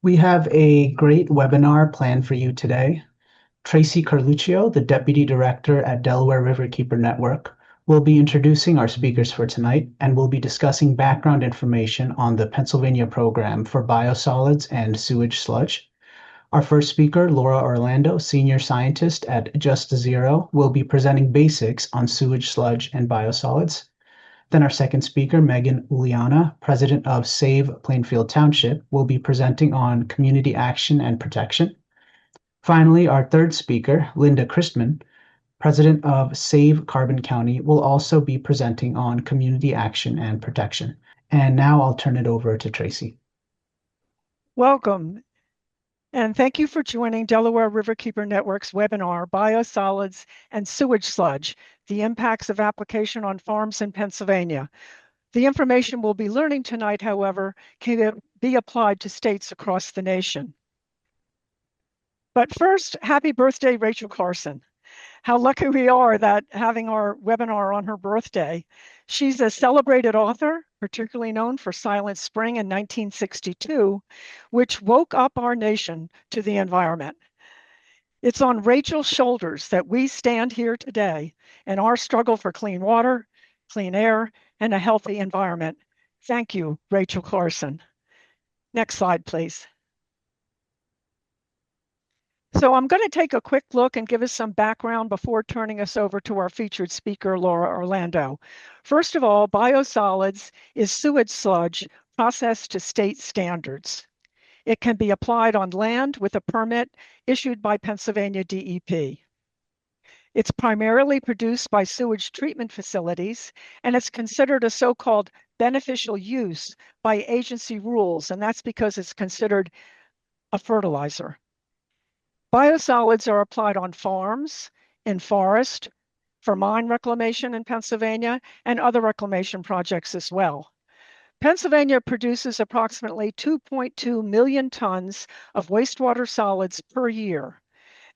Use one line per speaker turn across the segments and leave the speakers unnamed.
We have a great webinar planned for you today. Tracy Carluccio, the Deputy Director at Delaware Riverkeeper Network, will be introducing our speakers for tonight and will be discussing background information on the Pennsylvania program for biosolids and sewage sludge. Our first speaker, Laura Orlando, Senior Scientist at Just Zero, will be presenting basics on sewage sludge and biosolids. Then our second speaker, Megan Uliana, president of Save Plainfield Township, will be presenting on community action and protection. Finally, our third speaker, Linda Christman, president of Save Carbon County, will also be presenting on community action and protection. And now I'll turn it over to Tracy.
Welcome, and thank you for joining Delaware Riverkeeper Network's webinar, Biosolids and Sewage Sludge, the Impacts of Application on Farms in Pennsylvania. The information we'll be learning tonight, however, can be applied to states across the nation. But first, happy birthday, Rachel Carson. How lucky we are that having our webinar on her birthday. She's a celebrated author, particularly known for Silent Spring in 1962, which woke up our nation to the environment. It's on Rachel's shoulders that we stand here today in our struggle for clean water, clean air, and a healthy environment. Thank you, Rachel Carson. Next slide, please. So I'm going to take a quick look and give us some background before turning us over to our featured speaker, Laura Orlando. First of all, biosolids is sewage sludge processed to state standards. It can be applied on land with a permit issued by Pennsylvania DEP. It's primarily produced by sewage treatment facilities, and it's considered a so-called beneficial use by agency rules, and that's because it's considered a fertilizer. Biosolids are applied on farms, in forest, for mine reclamation in Pennsylvania, and other reclamation projects as well. Pennsylvania produces approximately 2.2 million tons of wastewater solids per year,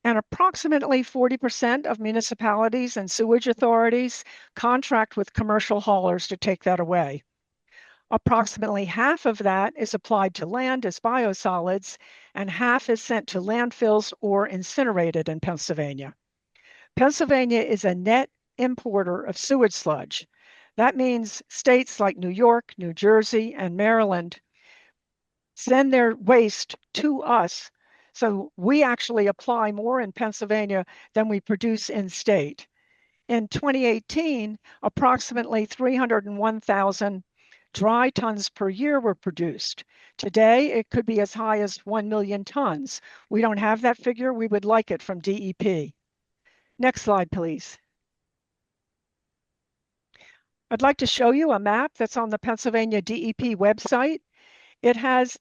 and approximately 40% of municipalities and sewage authorities contract with commercial haulers to take that away. Approximately half of that is applied to land as biosolids, and half is sent to landfills or incinerated in Pennsylvania. Pennsylvania is a net importer of sewage sludge. That means states like New York, New Jersey, and Maryland send their waste to us. So we actually apply more in Pennsylvania than we produce in state. In 2018, approximately 301,000 dry tons per year were produced. Today, it could be as high as 1 million tons. We don't have that figure. We would like it from DEP. Next slide, please. I'd like to show you a map that's on the Pennsylvania DEP website. It has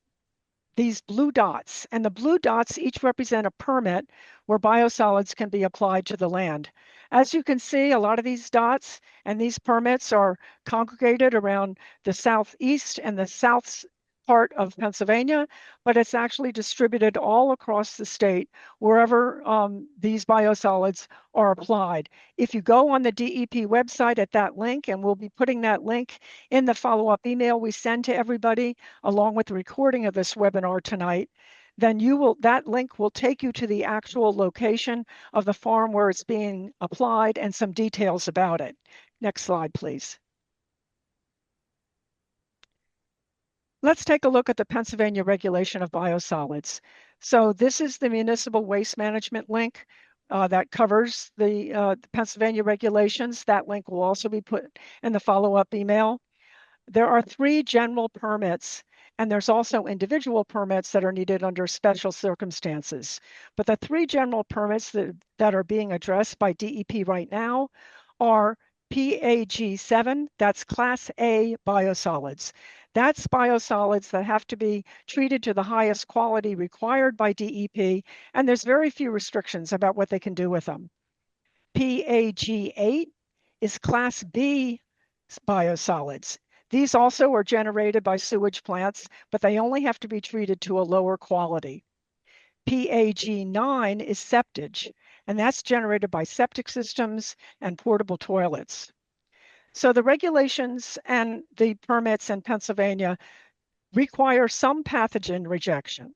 these blue dots, and the blue dots each represent a permit where biosolids can be applied to the land. As you can see, a lot of these dots and these permits are congregated around the southeast and the south part of Pennsylvania, but it's actually distributed all across the state wherever these biosolids are applied. If you go on the DEP website at that link, and we'll be putting that link in the follow-up email we send to everybody, along with the recording of this webinar tonight, then that link will take you to the actual location of the farm where it's being applied and some details about it. Next slide, please. Let's take a look at the Pennsylvania regulation of biosolids. So this is the municipal waste management link that covers the Pennsylvania regulations. That link will also be put in the follow-up email. There are 3 general permits, and there's also individual permits that are needed under special circumstances. But the 3 general permits that are being addressed by DEP right now are PAG7, that's Class A biosolids. That's biosolids that have to be treated to the highest quality required by DEP, and there's very few restrictions about what they can do with them. PAG8 is Class B biosolids. These also are generated by sewage plants, but they only have to be treated to a lower quality. PAG9 is septage, and that's generated by septic systems and portable toilets. So the regulations and the permits in Pennsylvania require some pathogen reduction.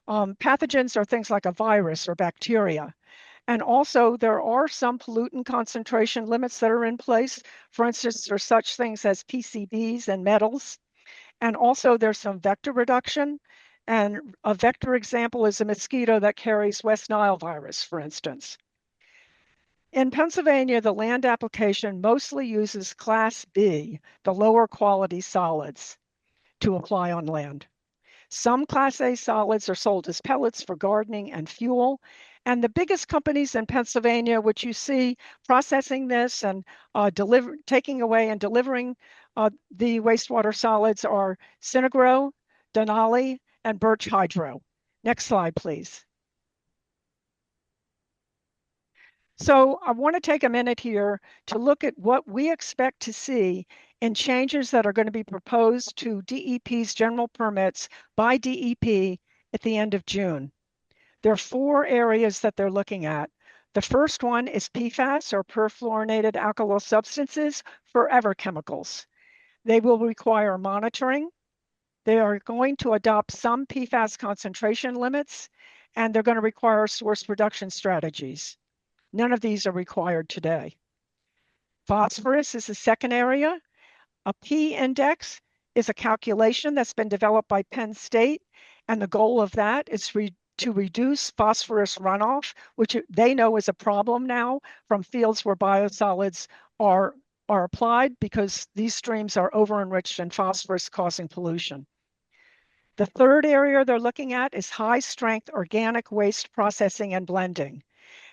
Pathogens are things like a virus or bacteria. And also, there are some pollutant concentration limits that are in place. For instance, there's such things as PCBs and metals. And also, there's some vector reduction. And a vector example is a mosquito that carries West Nile virus, for instance. In Pennsylvania, the land application mostly uses Class B, the lower quality solids, to apply on land. Some Class A solids are sold as pellets for gardening and fuel. And the biggest companies in Pennsylvania, which you see processing this and taking away and delivering the wastewater solids, are Synagro, Denali, and Birch Hydro. Next slide, please. So I want to take a minute here to look at what we expect to see in changes that are going to be proposed to DEP's general permits by DEP at the end of June. There are 4 areas that they're looking at. The first one is PFAS, or perfluorinated alkyl substances, forever chemicals. They will require monitoring. They are going to adopt some PFAS concentration limits, and they're going to require source reduction strategies. None of these are required today. Phosphorus is the second area. A P index is a calculation that's been developed by Penn State, and the goal of that is to reduce phosphorus runoff, which they know is a problem now from fields where biosolids are applied because these streams are over-enriched in phosphorus, causing pollution. The third area they're looking at is high-strength organic waste processing and blending.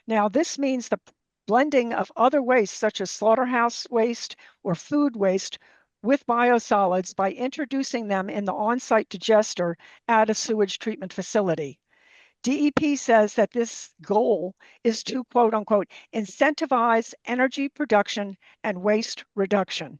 Now, this means the blending of other wastes, such as slaughterhouse waste or food waste, with biosolids by introducing them in the on-site digester at a sewage treatment facility. DEP says that this goal is to, quote unquote, incentivize energy production and waste reduction.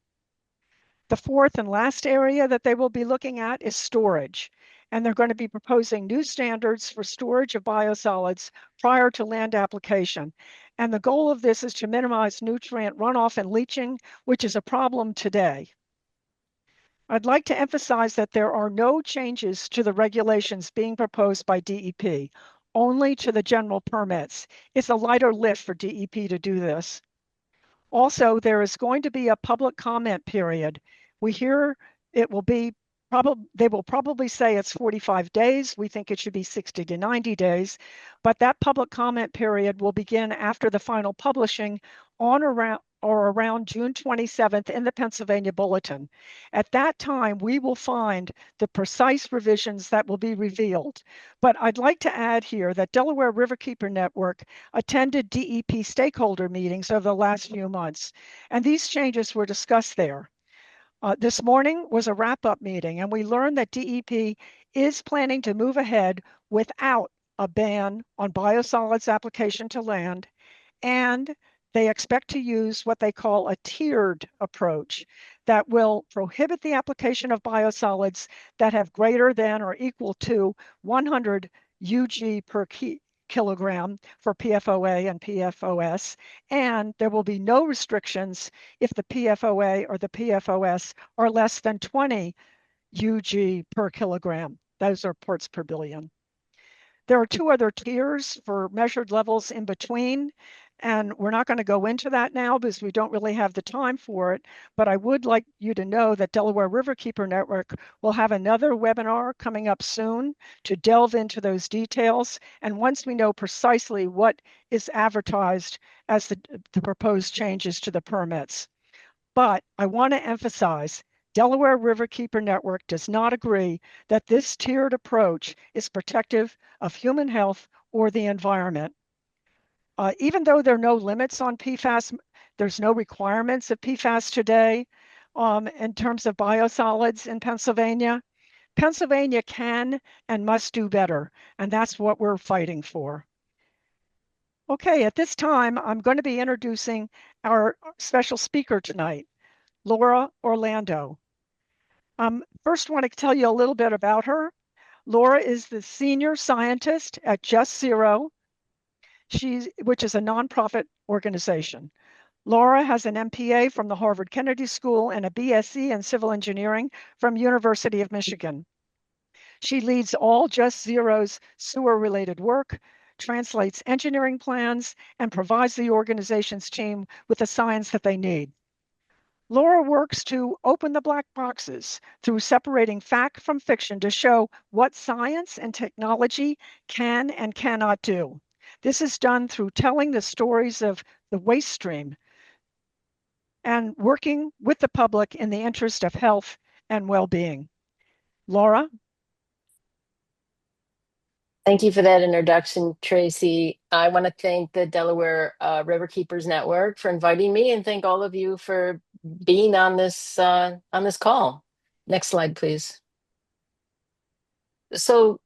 The fourth and last area that they will be looking at is storage. And they're going to be proposing new standards for storage of biosolids prior to land application. And the goal of this is to minimize nutrient runoff and leaching, which is a problem today. I'd like to emphasize that there are no changes to the regulations being proposed by DEP, only to the general permits. It's a lighter lift for DEP to do this. Also, there is going to be a public comment period. We hear it will be they will probably say it's 45 days. We think it should be 60 to 90 days, but that public comment period will begin after the final publishing on around June 27th in the Pennsylvania Bulletin. At that time, we will find the precise revisions that will be revealed. But I'd like to add here that Delaware Riverkeeper Network attended DEP stakeholder meetings over the last few months, and these changes were discussed there. This morning was a wrap-up meeting, and we learned that DEP is planning to move ahead without a ban on biosolids application to land, and they expect to use what they call a tiered approach that will prohibit the application of biosolids that have greater than or equal to 100 UG per kilogram for PFOA and PFOS, and there will be no restrictions if the PFOA or the PFOS are less than 20 UG per kilogram. Those are parts per billion. There are 2 other tiers for measured levels in between, and we're not going to go into that now because we don't really have the time for it, but I would like you to know that Delaware Riverkeeper Network will have another webinar coming up soon to delve into those details. And once we know precisely what is advertised as the proposed changes to the permits. But I want to emphasize Delaware Riverkeeper Network does not agree that this tiered approach is protective of human health or the environment. Even though there are no limits on PFAS, there's no requirements of PFAS today in terms of biosolids in Pennsylvania. Pennsylvania can and must do better, and that's what we're fighting for. Okay, at this time, I'm going to be introducing our special speaker tonight, Laura Orlando. First, I want to tell you a little bit about her. Laura is the senior scientist at Just Zero, which is a nonprofit organization. Laura has an MPA from the Harvard Kennedy School and a BSc in civil engineering from University of Michigan. She leads all Just Zero's sewer-related work, translates engineering plans, and provides the organization's team with the science that they need. Laura works to open the black boxes through separating fact from fiction to show what science and technology can and cannot do. This is done through telling the stories of the waste stream and working with the public in the interest of health and well-being. Laura?
Thank you for that introduction, Tracy. I want to thank the Delaware Riverkeepers Network for inviting me, and thank all of you for being on this call. Next slide, please. So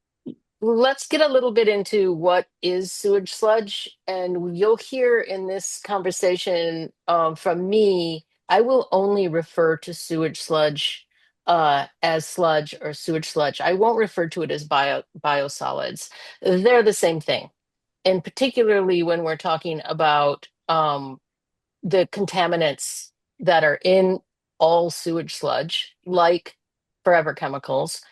let's get a little bit into what is sewage sludge, and you'll hear in this conversation from me, I will only refer to sewage sludge as sludge or sewage sludge. I won't refer to it as biosolids. They're the same thing. And particularly when we're talking about the contaminants that are in all sewage sludge, like forever chemicals,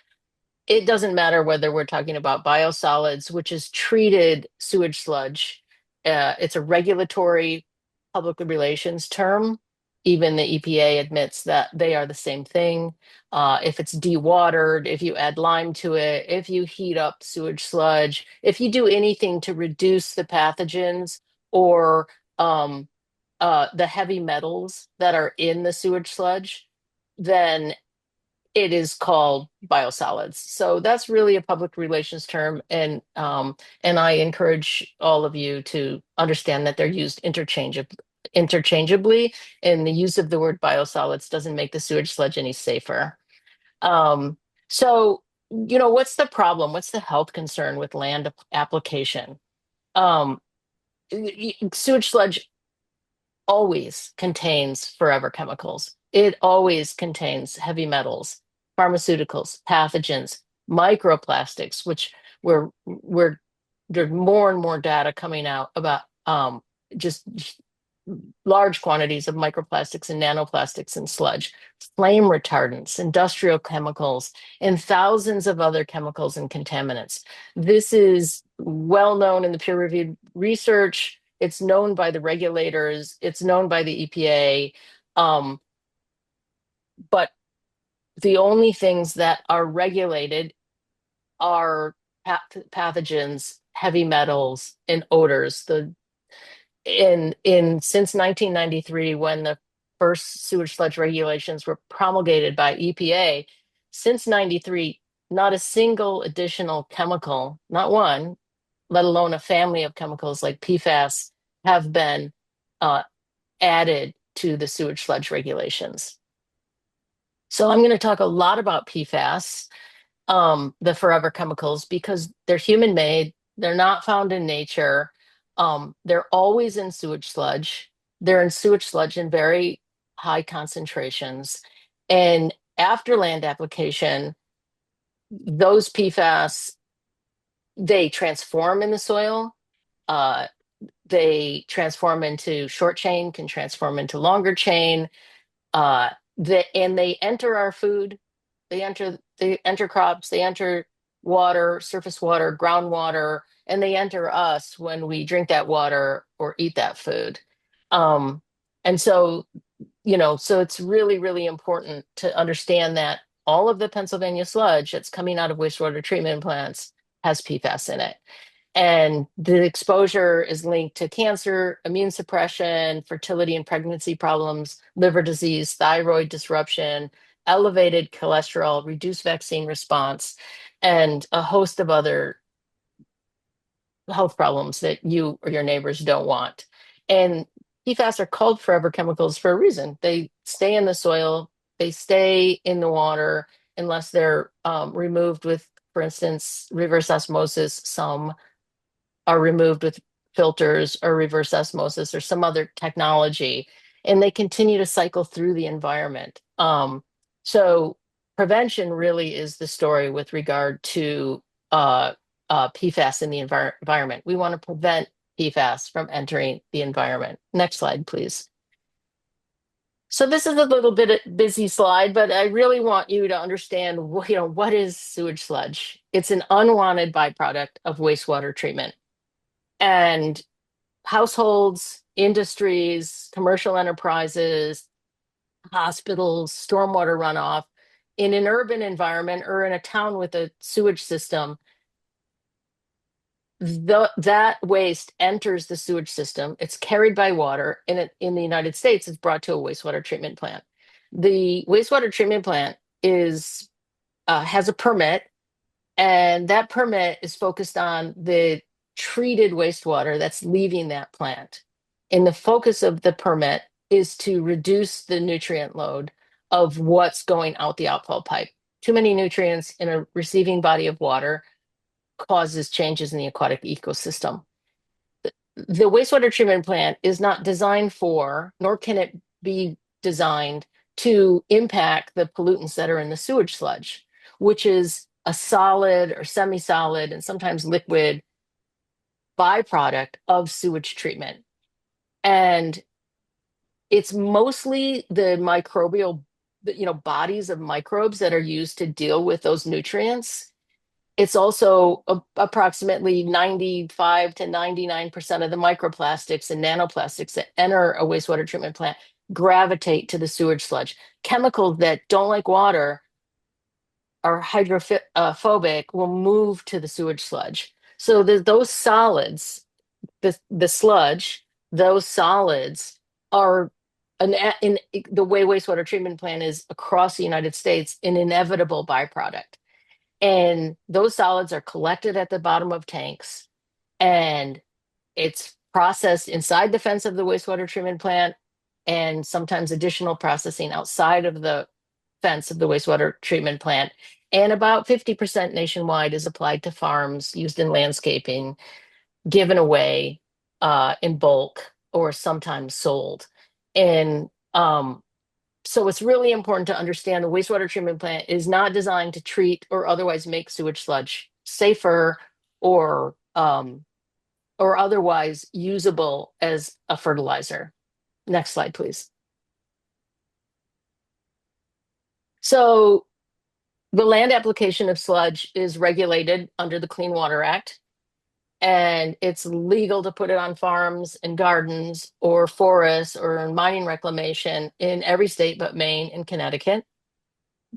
it doesn't matter whether we're talking about biosolids, which is treated sewage sludge. It's a regulatory public relations term. Even the EPA admits that they are the same thing. If it's dewatered, if you add lime to it, if you heat up sewage sludge, if you do anything to reduce the pathogens or the heavy metals that are in the sewage sludge, then it is called biosolids. So that's really a public relations term, and I encourage all of you to understand that they're used interchangeably, and the use of the word biosolids doesn't make the sewage sludge any safer. Um, so, what's the problem? What's the health concern with land application? Um, Sewage sludge always contains forever chemicals. It always contains heavy metals, pharmaceuticals, pathogens, microplastics, which there's more and more data coming out about just large quantities of microplastics and nanoplastics in sludge, flame retardants, industrial chemicals, and thousands of other chemicals and contaminants. This is well known in the peer-reviewed research. It's known by the regulators. It's known by the EPA. But the only things that are regulated are pathogens, heavy metals, and odors. Since 1993, when the first sewage sludge regulations were promulgated by EPA, since 93, not a single additional chemical, not one, let alone a family of chemicals like PFAS, have been added to the sewage sludge regulations. So I'm going to talk a lot about PFAS, the forever chemicals, because they're human-made. They're not found in nature. They're always in sewage sludge. They're in sewage sludge in very high concentrations. And after land application, those PFAS, they transform in the soil. They transform into short chain, can transform into longer chain. And they enter our food. They enter crops. They enter water, surface water, groundwater, and they enter us when we drink that water or eat that food. And so, so it's really, really important to understand that all of the Pennsylvania sludge that's coming out of wastewater treatment plants has PFAS in it. And the exposure is linked to cancer, immune suppression, fertility and pregnancy problems, liver disease, thyroid disruption, elevated cholesterol, reduced vaccine response, and a host of other health problems that you or your neighbors don't want. And PFAS are called forever chemicals for a reason. They stay in the soil, they stay in the water unless they're removed with, for instance, reverse osmosis. Some are removed with filters or reverse osmosis or some other technology, and they continue to cycle through the environment. So prevention really is the story with regard to PFAS in the environment. We want to prevent PFAS from entering the environment. Next slide, please. So this is a little bit of busy slide, but I really want you to understand, what is sewage sludge? It's an unwanted byproduct of wastewater treatment. And households, industries, commercial enterprises, hospitals, stormwater runoff in an urban environment or in a town with a sewage system, that waste enters the sewage system. It's carried by water, and in the United States, it's brought to a wastewater treatment plant. The wastewater treatment plant has a permit, and that permit is focused on the treated wastewater that's leaving that plant. And the focus of the permit is to reduce the nutrient load of what's going out the outfall pipe. Too many nutrients in a receiving body of water causes changes in the aquatic ecosystem. The wastewater treatment plant is not designed for, nor can it be designed to impact the pollutants that are in the sewage sludge, which is a solid or semi-solid and sometimes liquid byproduct of sewage treatment. And it's mostly the microbial, bodies of microbes that are used to deal with those nutrients. It's also approximately 95 to 99% of the microplastics and nanoplastics that enter a wastewater treatment plant gravitate to the sewage sludge. Chemicals that don't like water, are hydrophobic, will move to the sewage sludge. So those solids, the sludge, those solids are in the way wastewater treatment plant is across the United States, an inevitable byproduct. And those solids are collected at the bottom of tanks, and it's processed inside the fence of the wastewater treatment plant, and sometimes additional processing outside of the fence of the wastewater treatment plant. And about 50% nationwide is applied to farms, used in landscaping, given away in bulk, or sometimes sold. And so it's really important to understand the wastewater treatment plant is not designed to treat or otherwise make sewage sludge safer or otherwise usable as a fertilizer. Next slide, please. So the land application of sludge is regulated under the Clean Water Act, and it's legal to put it on farms and gardens or forests or mining reclamation in every state but Maine and Connecticut.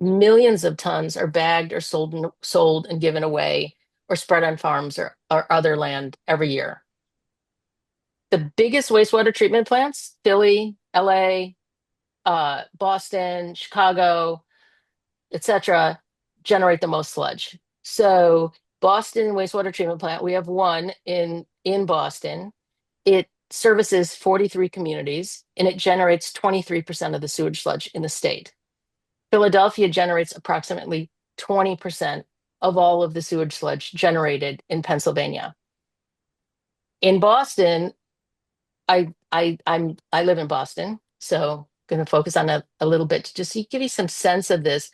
Millions of tons are bagged or sold and given away or spread on farms or other land every year. The biggest wastewater treatment plants, Philly, LA, Boston, Chicago, etc., generate the most sludge. So Boston wastewater treatment plant, we have one in Boston. It services 43 communities, and it generates 23% of the sewage sludge in the state. Philadelphia generates approximately 20% of all of the sewage sludge generated in Pennsylvania. In Boston, I live in Boston, so I'm going to focus on that a little bit to just give you some sense of this.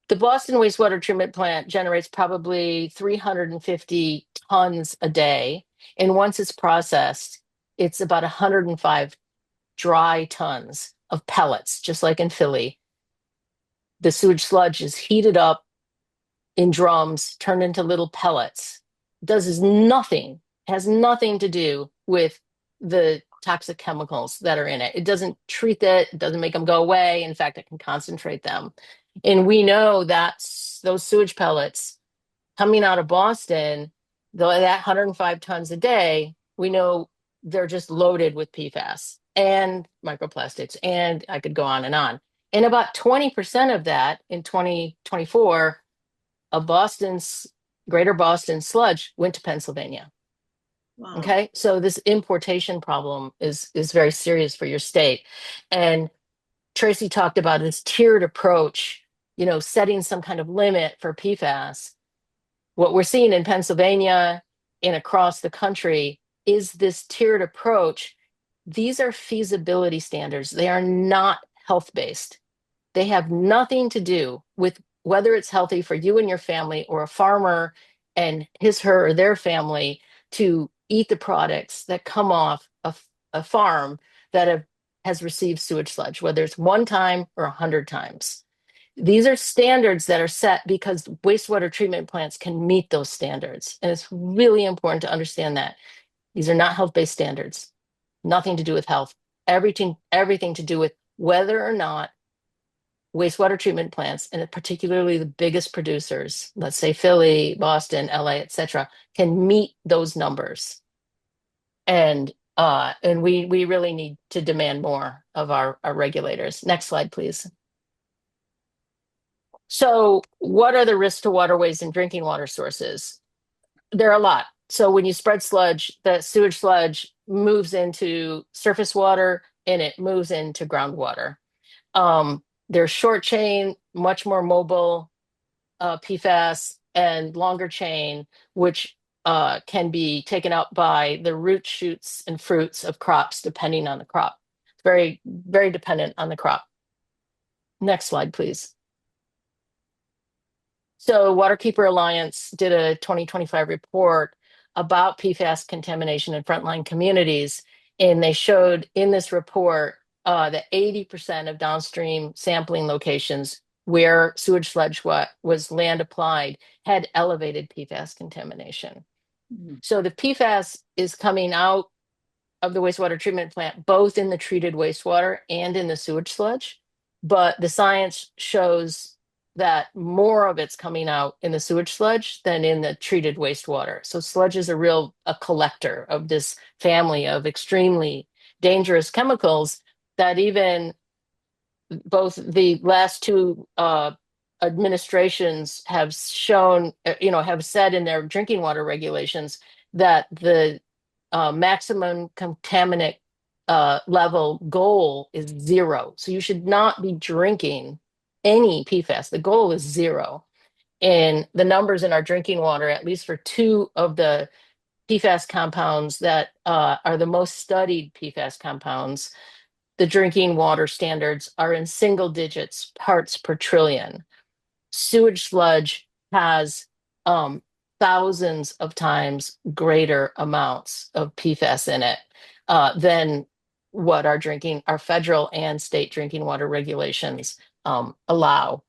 The Boston wastewater treatment plant generates probably 350 tons a day, and once it's processed, it's about 105 dry tons of pellets, just like in Philly. The sewage sludge is heated up in drums, turned into little pellets. Has nothing to do with the toxic chemicals that are in it. It doesn't treat it doesn't make them go away. In fact, it can concentrate them. And we know that those sewage pellets coming out of Boston, though that 105 tons a day, we know they're just loaded with PFAS and microplastics, and I could go on and on. And about 20% of that in 2024 of Boston's greater Boston sludge went to Pennsylvania.
Wow.
Okay, so this importation problem is very serious for your state. And Tracy talked about this tiered approach, setting some kind of limit for PFAS. What we're seeing in Pennsylvania and across the country is this tiered approach. These are feasibility standards. They are not health-based. They have nothing to do with whether it's healthy for you and your family, or a farmer and his, her, or their family to eat the products that come off a farm that have has received sewage sludge, whether it's one time or 100 times. These are standards that are set because wastewater treatment plants can meet those standards. And it's really important to understand that. These are not health-based standards, nothing to do with health, everything to do with whether or not wastewater treatment plants, and particularly the biggest producers, let's say Philly, Boston, LA, et cetera, can meet those numbers. And we really need to demand more of our regulators. Next slide, please. So what are the risks to waterways and drinking water sources? There are a lot. So when you spread sludge, the sewage sludge moves into surface water and it moves into groundwater. They're short chain, much more mobile PFAS, and longer chain, which can be taken out by the root shoots and fruits of crops, depending on the crop. It's very, very dependent on the crop. Next slide, please. So Waterkeeper Alliance did a 2025 report about PFAS contamination in frontline communities, and they showed in this report that 80% of downstream sampling locations where sewage sludge was land applied had elevated PFAS contamination. Mm-hmm. So the PFAS is coming out of the wastewater treatment plant, both in the treated wastewater and in the sewage sludge, but the science shows that more of it's coming out in the sewage sludge than in the treated wastewater. So sludge is a collector of this family of extremely dangerous chemicals that even both the last two administrations have shown, have said in their drinking water regulations that the maximum contaminant level goal is 0. So you should not be drinking any PFAS. The goal is 0. And the numbers in our drinking water, at least for 2 of the PFAS compounds that are the most studied PFAS compounds, the drinking water standards are in single digits parts per trillion. Sewage sludge has thousands of times greater amounts of PFAS in it than what our federal and state drinking water regulations allow.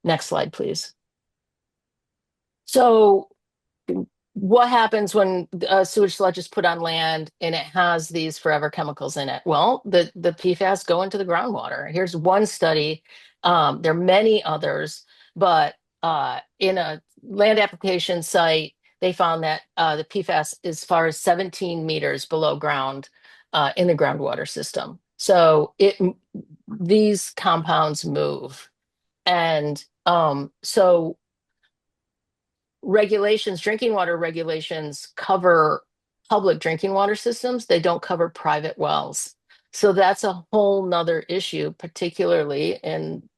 Next slide, please. So what happens when sewage sludge is put on land and it has these forever chemicals in it? Well, the PFAS go into the groundwater. Here's one study. There are many others, but in a land application site, they found that the PFAS is as far as 17 meters below ground in the groundwater system. So these compounds move. And so regulations, drinking water regulations cover public drinking water systems. They don't cover private wells. So that's a whole nother issue, particularly in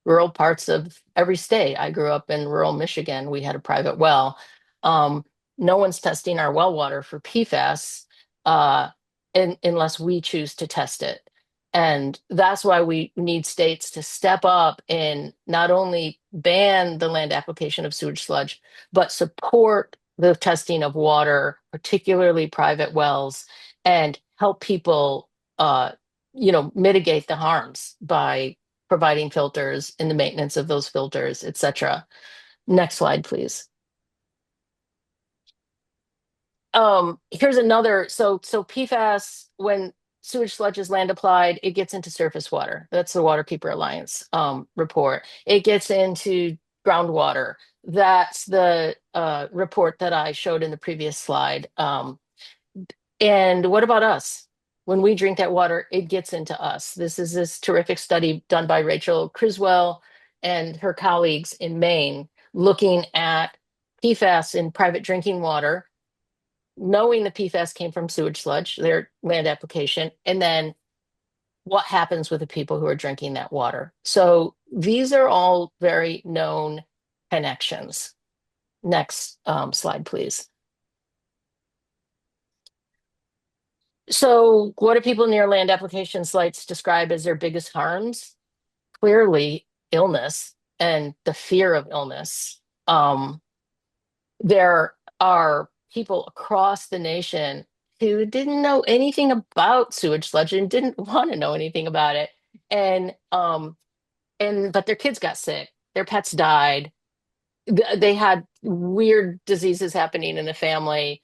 rural parts of every state. I grew up in rural Michigan. We had a private well. No one's testing our well water for PFAS unless we choose to test it. And that's why we need states to step up and not only ban the land application of sewage sludge, but support the testing of water, particularly private wells, and help people, mitigate the harms by providing filters and the maintenance of those filters, et cetera. Next slide, please. Here's another. So PFAS, when sewage sludge is land applied, it gets into surface water. That's the Waterkeeper Alliance report. It gets into groundwater. That's the report that I showed in the previous slide. And what about us? When we drink that water, it gets into us. This is this terrific study done by Rachel Criswell and her colleagues in Maine, looking at PFAS in private drinking water, knowing the PFAS came from sewage sludge, their land application, and then what happens with the people who are drinking that water. So these are all very known connections. Next slide, please. So what do people near land application sites describe as their biggest harms? Clearly, illness and the fear of illness. There are people across the nation who didn't know anything about sewage sludge and didn't want to know anything about it. And but their kids got sick, their pets died, they had weird diseases happening in the family,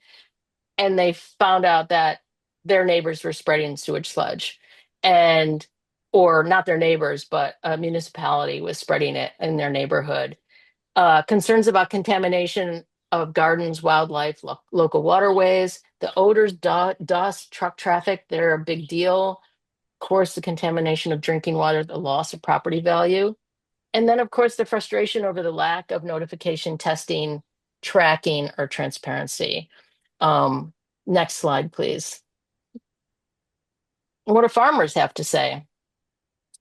and they found out that their neighbors were spreading sewage sludge, and or not their neighbors, but a municipality was spreading it in their neighborhood. Concerns about contamination of gardens, wildlife, local waterways, the odors, dust, truck traffic, they're a big deal. Of course, the contamination of drinking water, the loss of property value. And then, of course, the frustration over the lack of notification, testing, tracking, or transparency. Um, Next slide, please. What do farmers have to say?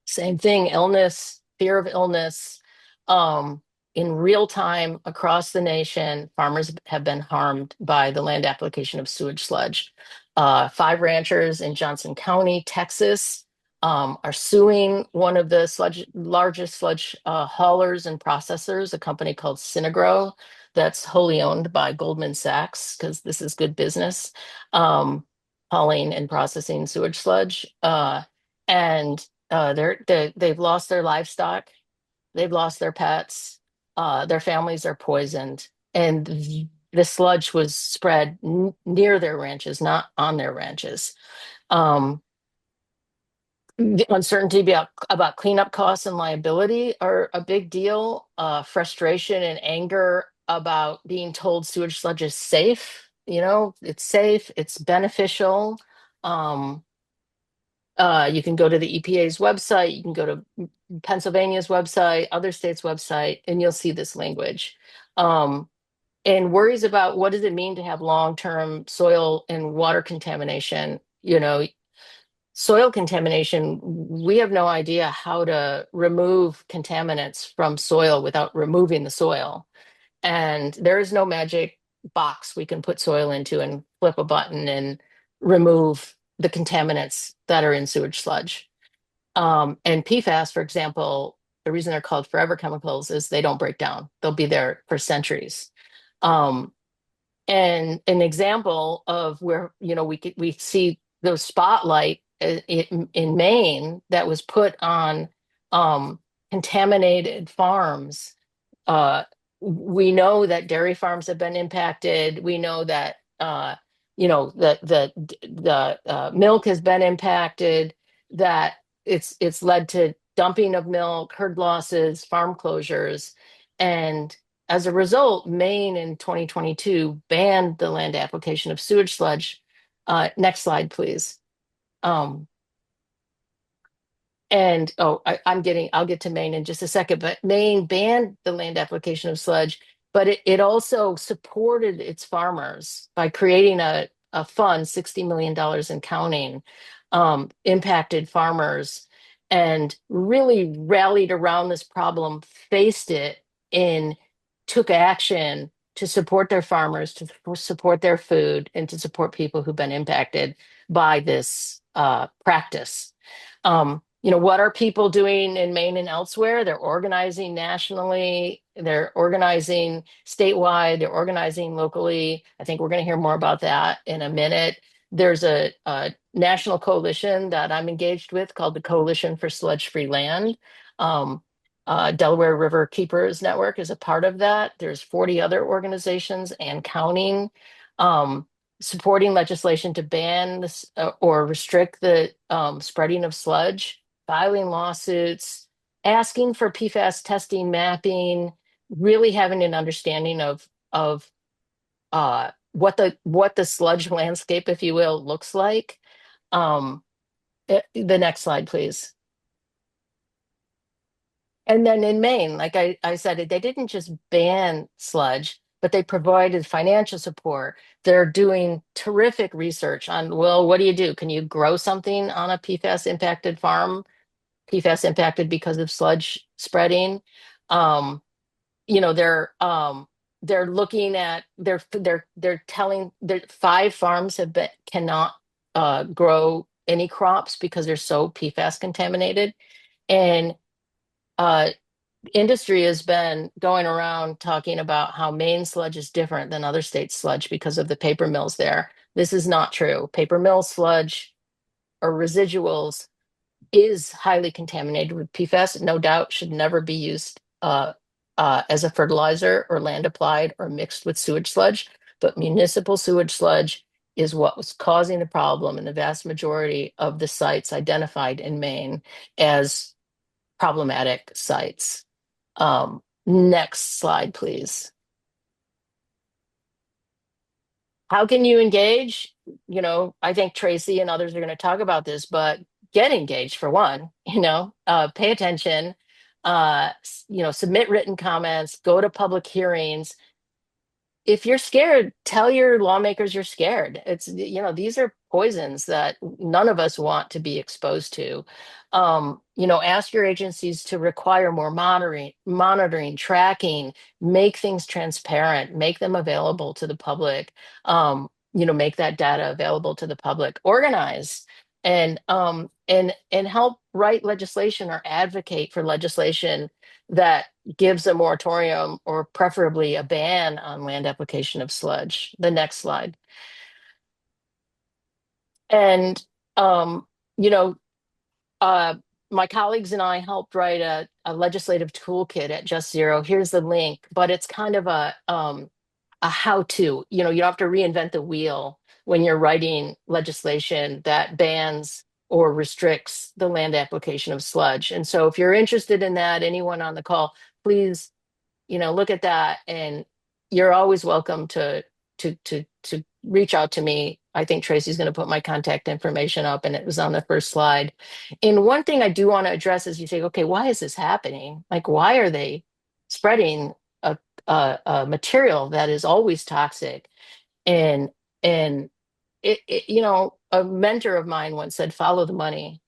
Same thing, illness, fear of illness. Um, in real time across the nation, farmers have been harmed by the land application of sewage sludge. 5 ranchers in Johnson County, Texas, are suing one of the largest sludge haulers and processors, a company called Synagro, that's wholly owned by Goldman Sachs, because this is good business, hauling and processing sewage sludge. And they've lost their livestock, they've lost their pets, their families are poisoned, and the sludge was spread near their ranches, not on their ranches. The uncertainty about cleanup costs and liability are a big deal. Frustration and anger about being told sewage sludge is safe. It's safe, it's beneficial. You can go to the EPA's website, you can go to Pennsylvania's website, other states' website, and you'll see this language. And worries about what does it mean to have long-term soil and water contamination. Soil contamination, we have no idea how to remove contaminants from soil without removing the soil. And there is no magic box we can put soil into and flip a button and remove the contaminants that are in sewage sludge. And PFAS, for example, the reason they're called forever chemicals is they don't break down. They'll be there for centuries. Um, and an example of where we see the spotlight in Maine that was put on contaminated farms. We know that dairy farms have been impacted. We know that the milk has been impacted. That it's led to dumping of milk, herd losses, farm closures, and as a result, Maine in 2022 banned the land application of sewage sludge. Next slide, please. Um, and I'll get to Maine in just a second, but Maine banned the land application of sludge, but it also supported its farmers by creating a fund, $60 million and counting, impacted farmers, and really rallied around this problem, faced it, and took action to support their farmers, to support their food, and to support people who've been impacted by this practice. What are people doing in Maine and elsewhere? They're organizing nationally, they're organizing statewide, they're organizing locally. I think we're going to hear more about that in a minute. There's a national coalition that I'm engaged with called the Coalition for Sludge-Free Land. Delaware River Keepers Network is a part of that. There's 40 other organizations and counting, supporting legislation to ban this, or restrict the spreading of sludge, filing lawsuits, asking for PFAS testing, mapping, really having an understanding of what the sludge landscape, if you will, looks like. The next slide, please. And then in Maine, like I said, they didn't just ban sludge, but they provided financial support. They're doing terrific research on, well, what do you do? Can you grow something on a PFAS impacted farm? PFAS impacted because of sludge spreading. They're looking at they're telling that 5 farms cannot grow any crops because they're so PFAS contaminated. And industry has been going around talking about how Maine sludge is different than other states' sludge because of the paper mills there. This is not true. Paper mill sludge or residuals is highly contaminated with PFAS. No doubt should never be used as a fertilizer or land applied or mixed with sewage sludge. But municipal sewage sludge is what was causing the problem in the vast majority of the sites identified in Maine as problematic sites. Next slide, please. How can you engage? You know, I think Tracy and others are going to talk about this, but get engaged for one, pay attention, submit written comments, go to public hearings. If you're scared, tell your lawmakers you're scared. These are poisons that none of us want to be exposed to. Ask your agencies to require more monitoring, tracking, make things transparent, make them available to the public. Make that data available to the public. Organize and help write legislation or advocate for legislation that gives a moratorium or preferably a ban on land application of sludge. The next slide. And, my colleagues and I helped write a legislative toolkit at Just Zero. Here's the link, but it's kind of a how-to. You don't have to reinvent the wheel when you're writing legislation that bans or restricts the land application of sludge. And so if you're interested in that, anyone on the call, please, look at that. And you're always welcome to reach out to me. I think Tracy's going to put my contact information up, and it was on the first slide. And one thing I do want to address is you say, okay, why is this happening? Like, why are they spreading a material that is always toxic? And a mentor of mine once said, follow the money.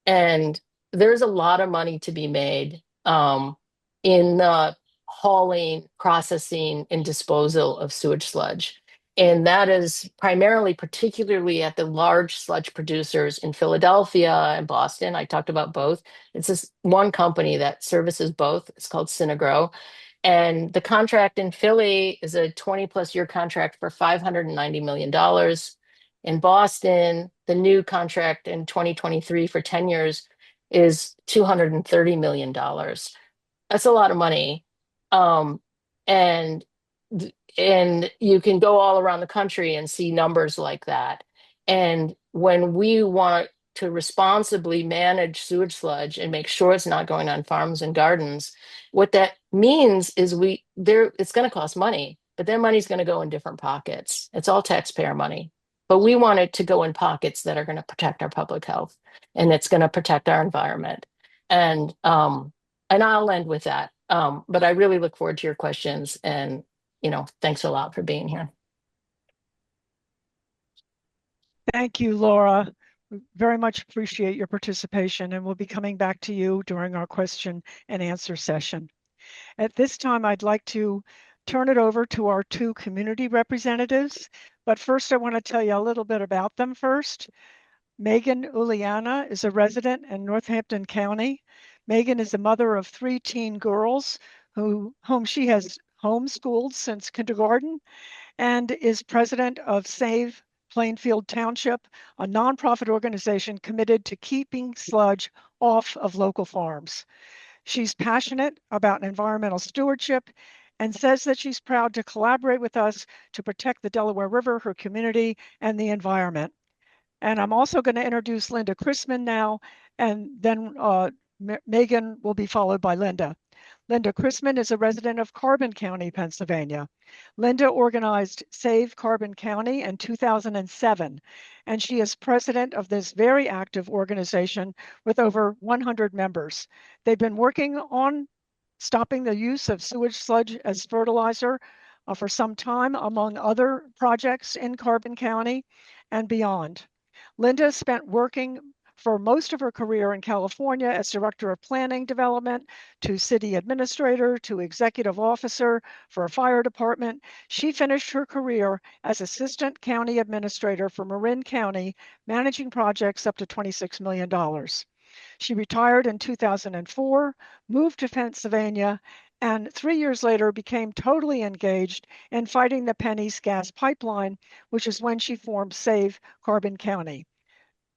And there's a lot of money to be made in the hauling, processing, and disposal of sewage sludge. And that is particularly at the large sludge producers in Philadelphia and Boston. I talked about both. It's this one company that services both. It's called Synagro. And the contract in Philly is a 20+ year contract for $590 million. In Boston, the new contract in 2023 for 10 years is $230 million. That's a lot of money. And you can go all around the country and see numbers like that. And when we want to responsibly manage sewage sludge and make sure it's not going on farms and gardens, what that means is it's going to cost money, but that money's going to go in different pockets. It's all taxpayer money. But we want it to go in pockets that are going to protect our public health, and it's going to protect our environment. And I'll end with that. But I really look forward to your questions, and thanks a lot for being here.
Thank you, Laura. We very much appreciate your participation, and we'll be coming back to you during our question and answer session. At this time, I'd like to turn it over to our two community representatives. But first, I want to tell you a little bit about them first. Megan Uliana is a resident in Northampton County. Megan is a mother of 3 teen girls whom she has homeschooled since kindergarten, and is president of Save Plainfield Township, a nonprofit organization committed to keeping sludge off of local farms. She's passionate about environmental stewardship and says that she's proud to collaborate with us to protect the Delaware River, her community, and the environment. And I'm also going to introduce Linda Chrisman now, and then Megan will be followed by Linda. Linda Chrisman is a resident of Carbon County, Pennsylvania. Linda organized Save Carbon County in 2007, and she is president of this very active organization with over 100 members. They've been working on stopping the use of sewage sludge as fertilizer for some time, among other projects in Carbon County and beyond. Linda spent working for most of her career in California as director of planning development, to city administrator, to executive officer for a fire department. She finished her career as assistant county administrator for Marin County, managing projects up to $26 million. She retired in 2004, moved to Pennsylvania, and 3 years later became totally engaged in fighting the Penny's gas pipeline, which is when she formed Save Carbon County.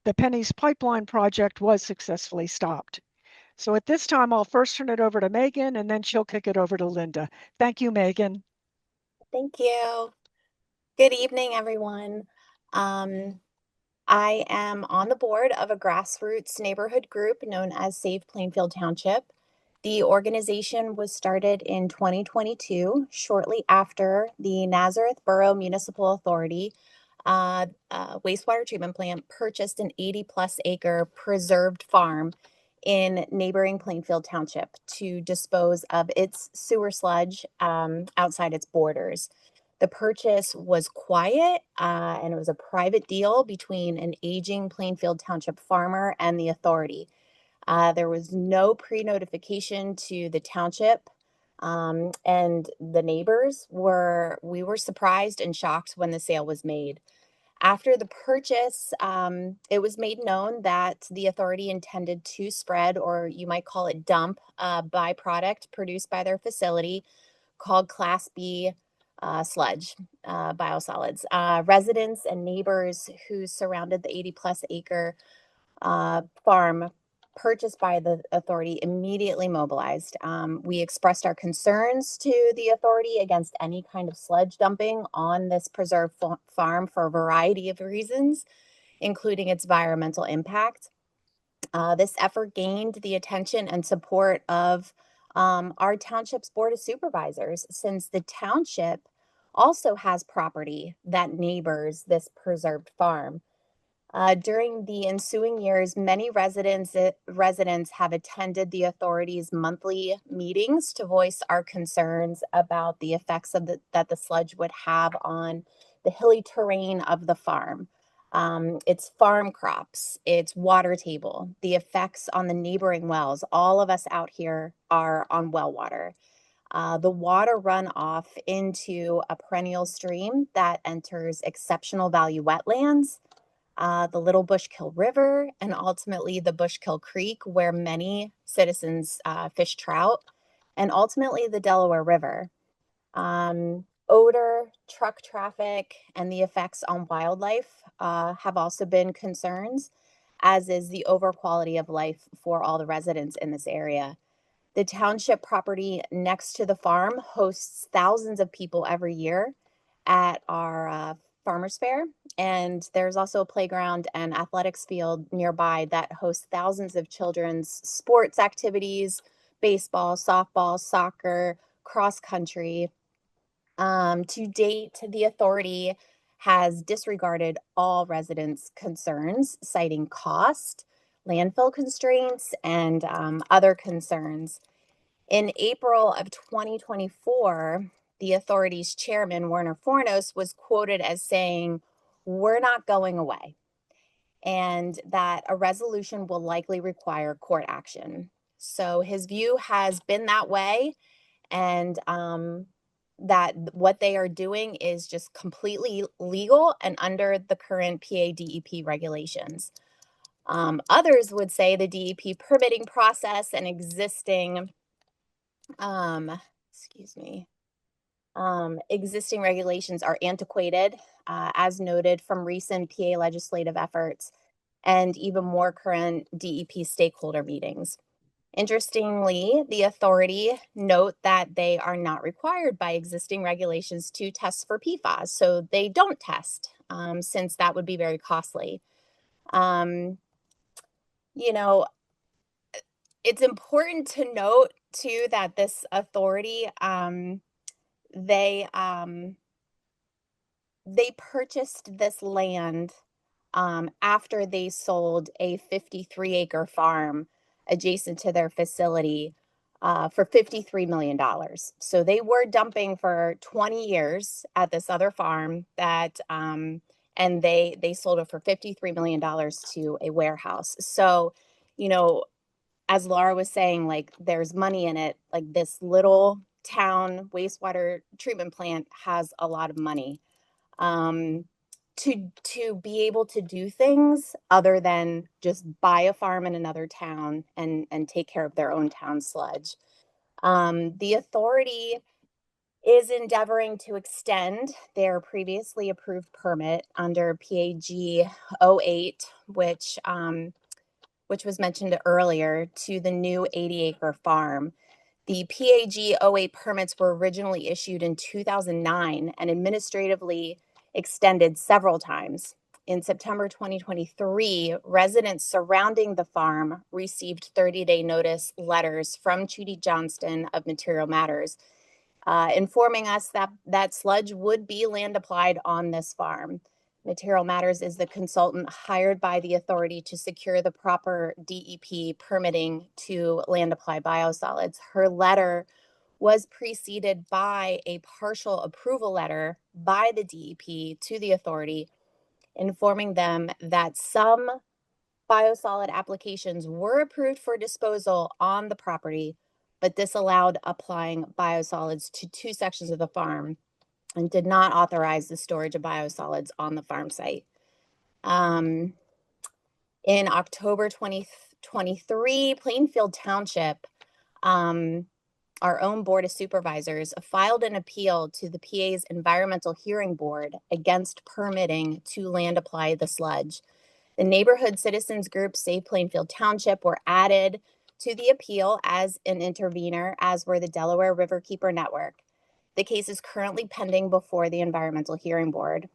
The Penny's pipeline project was successfully stopped. So at this time, I'll first turn it over to Megan, and then she'll kick it over to Linda. Thank you, Megan.
Thank you. Good evening, everyone. I am on the board of a grassroots neighborhood group known as Save Plainfield Township. The organization was started in 2022, shortly after the Nazareth Borough Municipal Authority wastewater treatment plant purchased an 80-plus acre preserved farm in neighboring Plainfield Township to dispose of its sewer sludge outside its borders. The purchase was quiet and it was a private deal between an aging Plainfield Township farmer and the authority. There was no pre-notification to the township, and the neighbors we were surprised and shocked when the sale was made. After the purchase, it was made known that the authority intended to spread, or you might call it dump, a byproduct produced by their facility called Class B sludge, biosolids. Residents and neighbors who surrounded the 80-plus acre farm purchased by the authority immediately mobilized. We expressed our concerns to the authority against any kind of sludge dumping on this preserved farm for a variety of reasons, including its environmental impact. This effort gained the attention and support of our township's board of supervisors, since the township also has property that neighbors this preserved farm. During the ensuing years, many residents have attended the authority's monthly meetings to voice our concerns about the effects that the sludge would have on the hilly terrain of the farm, its farm crops, its water table, the effects on the neighboring wells. All of us out here are on well water. The water runoff into a perennial stream that enters exceptional value wetlands, the Little Bushkill River, and ultimately the Bushkill Creek, where many citizens fish trout, and ultimately the Delaware River. Odor, truck traffic, and the effects on wildlife have also been concerns, as is the overall quality of life for all the residents in this area. The township property next to the farm hosts thousands of people every year at our farmers fair, and there's also a playground and athletics field nearby that hosts thousands of children's sports activities: baseball, softball, soccer, cross country. To date, the authority has disregarded all residents' concerns, citing cost, landfill constraints, and other concerns. In April of 2024, the authority's chairman, Werner Fornos, was quoted as saying, "We're not going away," and that a resolution will likely require court action. So his view has been that way, and that what they are doing is just completely legal and under the current PA DEP regulations. Others would say the DEP permitting process and existing existing regulations are antiquated, as noted from recent PA legislative efforts and even more current DEP stakeholder meetings. Interestingly, the authority note that they are not required by existing regulations to test for PFAS, so they don't test, since that would be very costly. You know, it's important to note too that this authority, they purchased this land after they sold a 53-acre farm adjacent to their facility for $53 million. So they were dumping for 20 years at this other farm that, and they sold it for $53 million to a warehouse. So, you know, as Laura was saying, like, there's money in it. Like, this little town wastewater treatment plant has a lot of money. To be able to do things other than just buy a farm in another town and take care of their own town sludge. The authority is endeavoring to extend their previously approved permit under PAG 08, which was mentioned earlier, to the new 80-acre farm. The PAG 08 permits were originally issued in 2009 and administratively extended several times. In September 2023, residents surrounding the farm received 30-day notice letters from Judy Johnston of Material Matters, informing us that sludge would be land applied on this farm. Material Matters is the consultant hired by the authority to secure the proper DEP permitting to land apply biosolids. Her letter was preceded by a partial approval letter by the DEP to the authority, informing them that some biosolid applications were approved for disposal on the property, but disallowed applying biosolids to 2 sections of the farm and did not authorize the storage of biosolids on the farm site. In October 2023, Plainfield Township, our own Board of Supervisors, filed an appeal to the PA's Environmental Hearing Board against permitting to land apply the sludge. The neighborhood citizens group Save Plainfield Township were added to the appeal as an intervener, as were the Delaware Riverkeeper Network. The case is currently pending before the Environmental Hearing Board.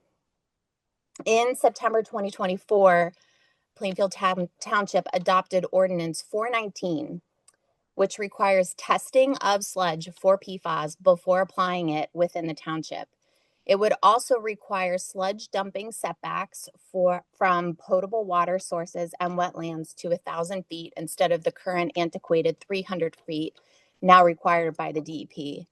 In September 2024, Plainfield Township adopted Ordinance 419, which requires testing of sludge for PFAS before applying it within the township. It would also require sludge dumping setbacks from potable water sources and wetlands to 1,000 feet instead of the current antiquated 300 feet now required by the DEP.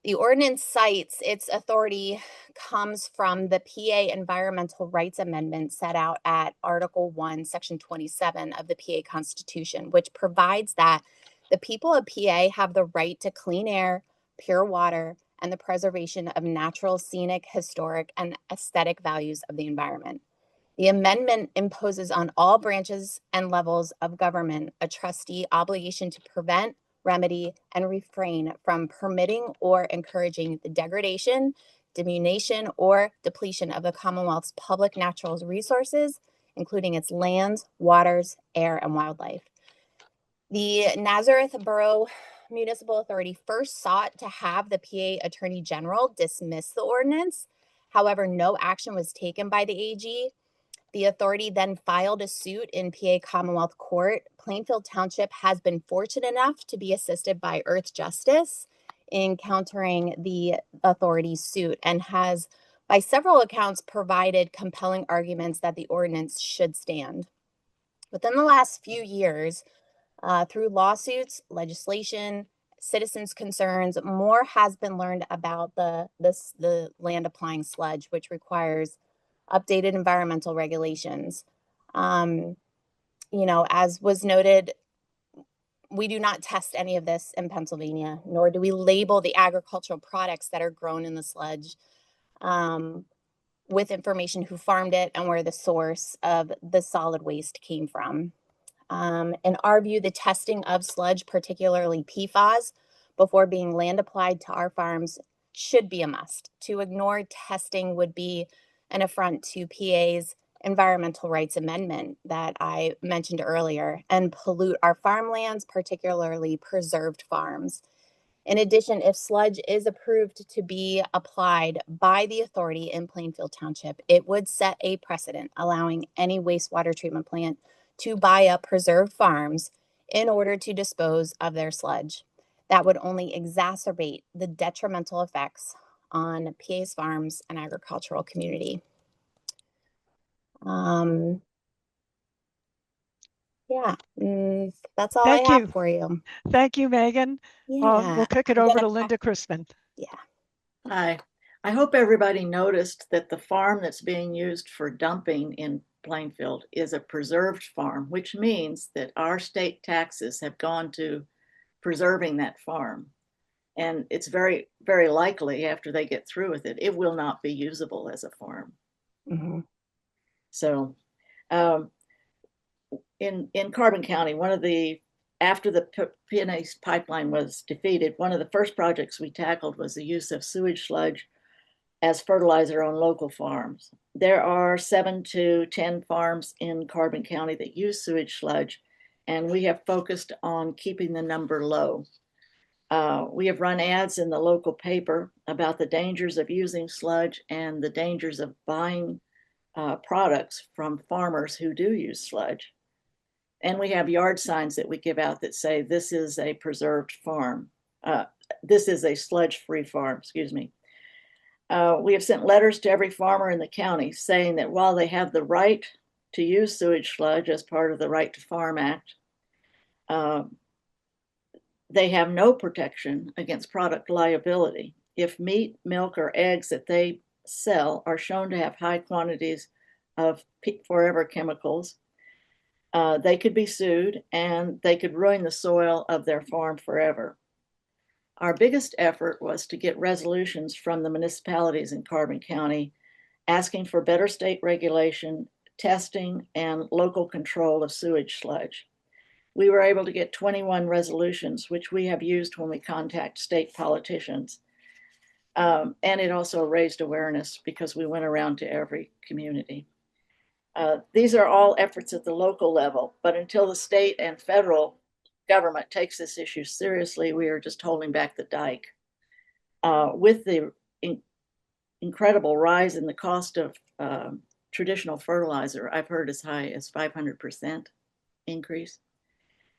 The ordinance cites its authority comes from the PA Environmental Rights Amendment set out at Article 1, Section 27 of the PA Constitution, which provides that the people of PA have the right to clean air, pure water, and the preservation of natural, scenic, historic, and aesthetic values of the environment. The amendment imposes on all branches and levels of government a trustee obligation to prevent, remedy, and refrain from permitting or encouraging the degradation, diminution, or depletion of the Commonwealth's public natural resources, including its lands, waters, air, and wildlife. The Nazareth Borough Municipal Authority first sought to have the PA Attorney General dismiss the ordinance. However, no action was taken by the AG. The authority then filed a suit in PA Commonwealth Court. Plainfield Township has been fortunate enough to be assisted by Earth Justice in countering the authority's suit and has, by several accounts, provided compelling arguments that the ordinance should stand. Within the last few years, through lawsuits, legislation, citizens' concerns, more has been learned about the land applying sludge, which requires updated environmental regulations. As was noted, we do not test any of this in Pennsylvania, nor do we label the agricultural products that are grown in the sludge with information who farmed it and where the source of the solid waste came from. In our view, the testing of sludge, particularly PFAS, before being land applied to our farms should be a must. To ignore testing would be an affront to PA's Environmental Rights Amendment that I mentioned earlier and pollute our farmlands, particularly preserved farms. In addition, if sludge is approved to be applied by the authority in Plainfield Township, it would set a precedent allowing any wastewater treatment plant to buy up preserved farms in order to dispose of their sludge. That would only exacerbate the detrimental effects on PA's farms and agricultural community. That's all I have for you.
Thank you, Megan.
Yeah.
We'll kick it over to Linda Crispin.
Yeah.
Hi. I hope everybody noticed that the farm that's being used for dumping in Plainfield is a preserved farm, which means that our state taxes have gone to preserving that farm. And it's very, very likely after they get through with it, it will not be usable as a farm.
Mm-hmm.
So in Carbon County, one of the after the PNA's pipeline was defeated, one of the first projects we tackled was the use of sewage sludge as fertilizer on local farms. There are 7 to 10 farms in Carbon County that use sewage sludge, and we have focused on keeping the number low. We have run ads in the local paper about the dangers of using sludge and the dangers of buying products from farmers who do use sludge. And we have yard signs that we give out that say, this is a preserved farm. This is a sludge-free farm, excuse me. We have sent letters to every farmer in the county saying that while they have the right to use sewage sludge as part of the Right to Farm Act, they have no protection against product liability. If meat, milk, or eggs that they sell are shown to have high quantities of forever chemicals, they could be sued and they could ruin the soil of their farm forever. Our biggest effort was to get resolutions from the municipalities in Carbon County asking for better state regulation, testing, and local control of sewage sludge. We were able to get 21 resolutions, which we have used when we contact state politicians. And it also raised awareness because we went around to every community. These are all efforts at the local level, but until the state and federal government takes this issue seriously, we are just holding back the dike. With the incredible rise in the cost of traditional fertilizer, I've heard as high as 500% increase.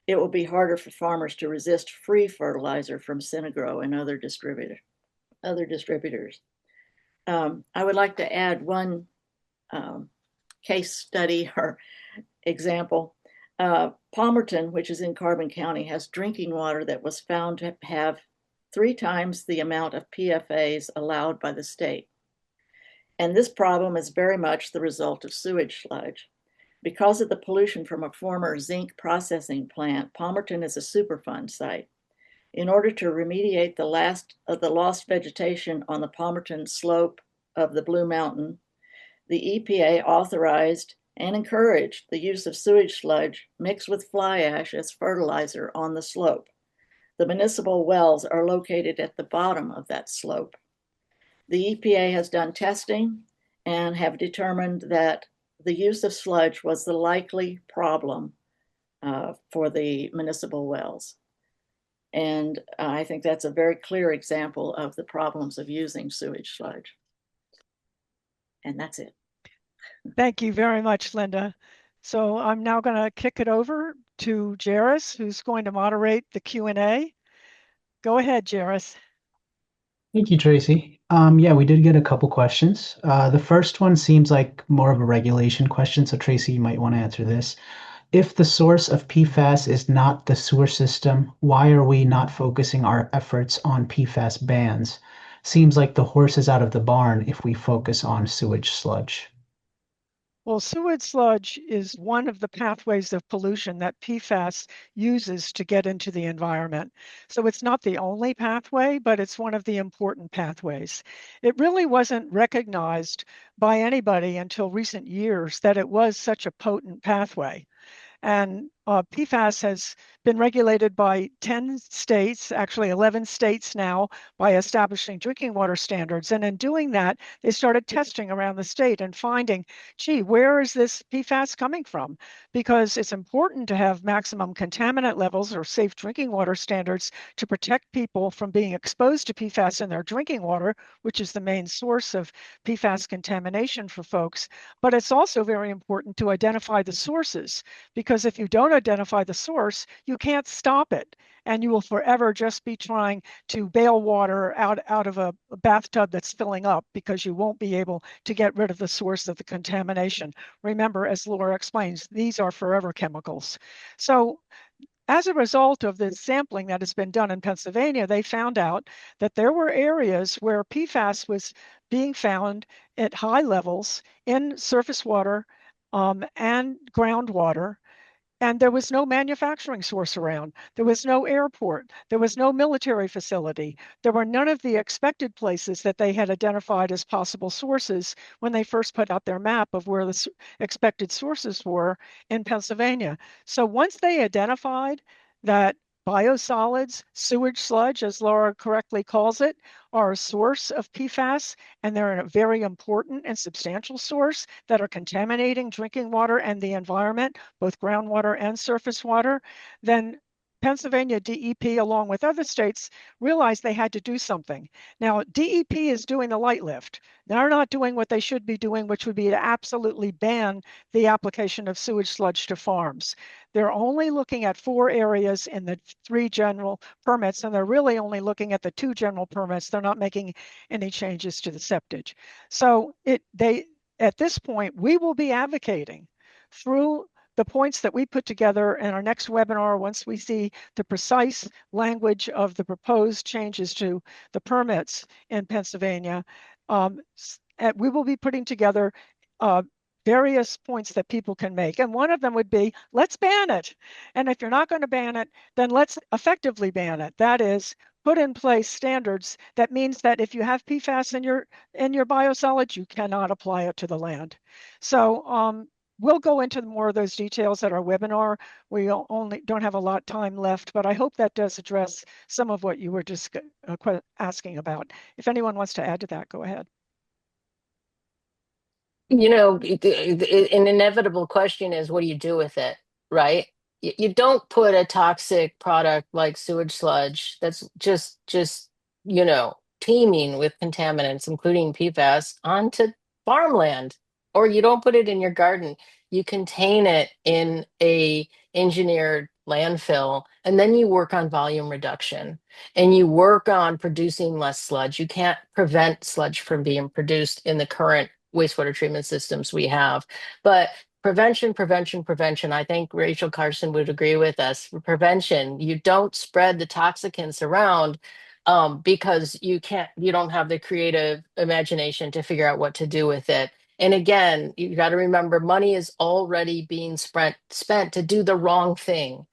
It will be harder for farmers to resist free fertilizer from Synagro and other distributors. I would like to add one case study or example. Palmerton, which is in Carbon County, has drinking water that was found to have 3 times the amount of PFAs allowed by the state. And this problem is very much the result of sewage sludge. Because of the pollution from a former zinc processing plant, Palmerton is a Superfund site. In order to remediate the last of the lost vegetation on the Palmerton slope of the Blue Mountain, the EPA authorized and encouraged the use of sewage sludge mixed with fly ash as fertilizer on the slope. The municipal wells are located at the bottom of that slope. The EPA has done testing and have determined that the use of sludge was the likely problem for the municipal wells. And I think that's a very clear example of the problems of using sewage sludge. And that's it.
Thank you very much, Linda. So I'm now going to kick it over to Jairus, who's going to moderate the Q&A. Go ahead, Jairus.
Thank you, Tracy. Yeah, we did get a couple questions. The first one seems like more of a regulation question, so Tracy, you might want to answer this. If the source of PFAS is not the sewer system, why are we not focusing our efforts on PFAS bans? Seems like the horse is out of the barn if we focus on sewage sludge.
Well, sewage sludge is one of the pathways of pollution that PFAS uses to get into the environment. So it's not the only pathway, but it's one of the important pathways. It really wasn't recognized by anybody until recent years that it was such a potent pathway. And PFAS has been regulated by 10 states, actually 11 states now, by establishing drinking water standards. And in doing that, they started testing around the state and finding, gee, where is this PFAS coming from? Because it's important to have maximum contaminant levels or safe drinking water standards to protect people from being exposed to PFAS in their drinking water, which is the main source of PFAS contamination for folks. But it's also very important to identify the sources, because if you don't identify the source, you can't stop it. And you will forever just be trying to bail water out of a bathtub that's filling up because you won't be able to get rid of the source of the contamination. Remember, as Laura explains, these are forever chemicals. So as a result of the sampling that has been done in Pennsylvania, they found out that there were areas where PFAS was being found at high levels in surface water and groundwater. And there was no manufacturing source around. There was no airport. There was no military facility. There were none of the expected places that they had identified as possible sources when they first put out their map of where the expected sources were in Pennsylvania. So once they identified that biosolids, sewage sludge, as Laura correctly calls it, are a source of PFAS, and they're a very important and substantial source that are contaminating drinking water and the environment, both groundwater and surface water, then Pennsylvania DEP, along with other states, realized they had to do something. Now, DEP is doing the light lift. They're not doing what they should be doing, which would be to absolutely ban the application of sewage sludge to farms. They're only looking at 4 areas in the 3 general permits, and they're really only looking at the 2 general permits. They're not making any changes to the septage. So at this point, we will be advocating through the points that we put together in our next webinar, once we see the precise language of the proposed changes to the permits in Pennsylvania, we will be putting together various points that people can make. And one of them would be, let's ban it. And if you're not going to ban it, then let's effectively ban it. That is, put in place standards that means that if you have PFAS in your biosolids, you cannot apply it to the land. So we'll go into more of those details at our webinar. We only don't have a lot of time left, but I hope that does address some of what you were just asking about. If anyone wants to add to that, go ahead.
You know, an inevitable question is, what do you do with it, right? You don't put a toxic product like sewage sludge that's just teeming with contaminants, including PFAS, onto farmland, or you don't put it in your garden. You contain it in a engineered landfill, and then you work on volume reduction and you work on producing less sludge. You can't prevent sludge from being produced in the current wastewater treatment systems we have. But prevention, prevention, prevention. I think Rachel Carson would agree with us. Prevention, you don't spread the toxicants around because you don't have the creative imagination to figure out what to do with it. And again, you got to remember, money is already being spent to do the wrong thing.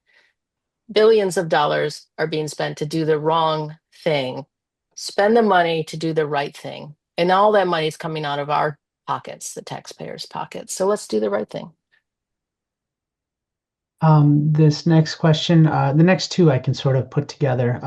Billions of dollars are being spent to do the wrong thing. Spend the money to do the right thing. And all that money is coming out of our pockets, the taxpayers' pockets. So let's do the right thing.
This next question, the next 2 I can sort of put together.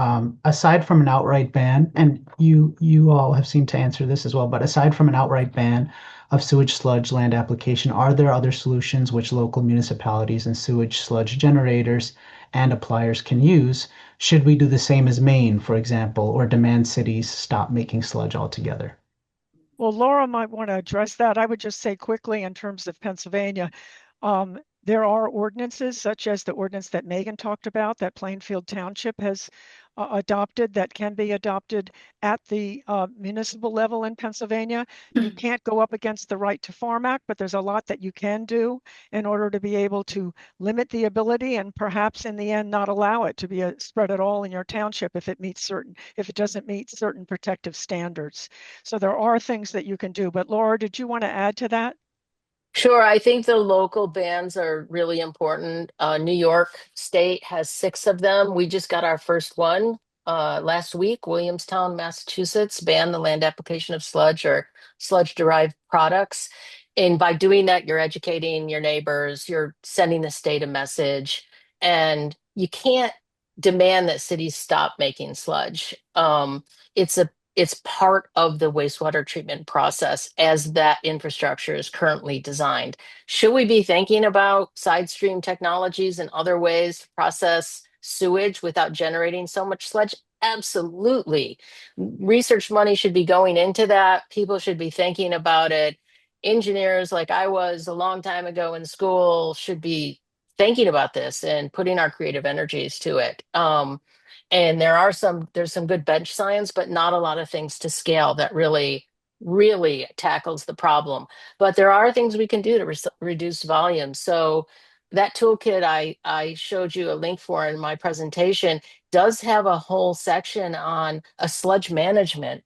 Aside from an outright ban, and you all have seemed to answer this as well, but aside from an outright ban of sewage sludge land application, are there other solutions which local municipalities and sewage sludge generators and appliers can use? Should we do the same as Maine, for example, or demand cities stop making sludge altogether?
Well, Laura might want to address that. I would just say quickly in terms of Pennsylvania, there are ordinances such as the ordinance that Megan talked about that Plainfield Township has adopted that can be adopted at the municipal level in Pennsylvania. You can't go up against the Right to Farm Act, but there's a lot that you can do in order to be able to limit the ability and perhaps in the end not allow it to be spread at all in your township if it doesn't meet certain protective standards. So there are things that you can do. But Laura, did you want to add to that?
Sure, I think the local bans are really important. New York State has 6 of them. We just got our first one last week. Williamstown, Massachusetts banned the land application of sludge or sludge-derived products. And by doing that, you're educating your neighbors, you're sending the state a message, and you can't demand that cities stop making sludge. It's part of the wastewater treatment process as that infrastructure is currently designed. Should we be thinking about side stream technologies and other ways to process sewage without generating so much sludge? Absolutely. Research money should be going into that. People should be thinking about it. Engineers, like I was a long time ago in school, should be thinking about this and putting our creative energies to it. And there's some good bench science, but not a lot of things to scale that really tackles the problem. But there are things we can do to reduce volume. So that toolkit I showed you a link for in my presentation does have a whole section on a sludge management,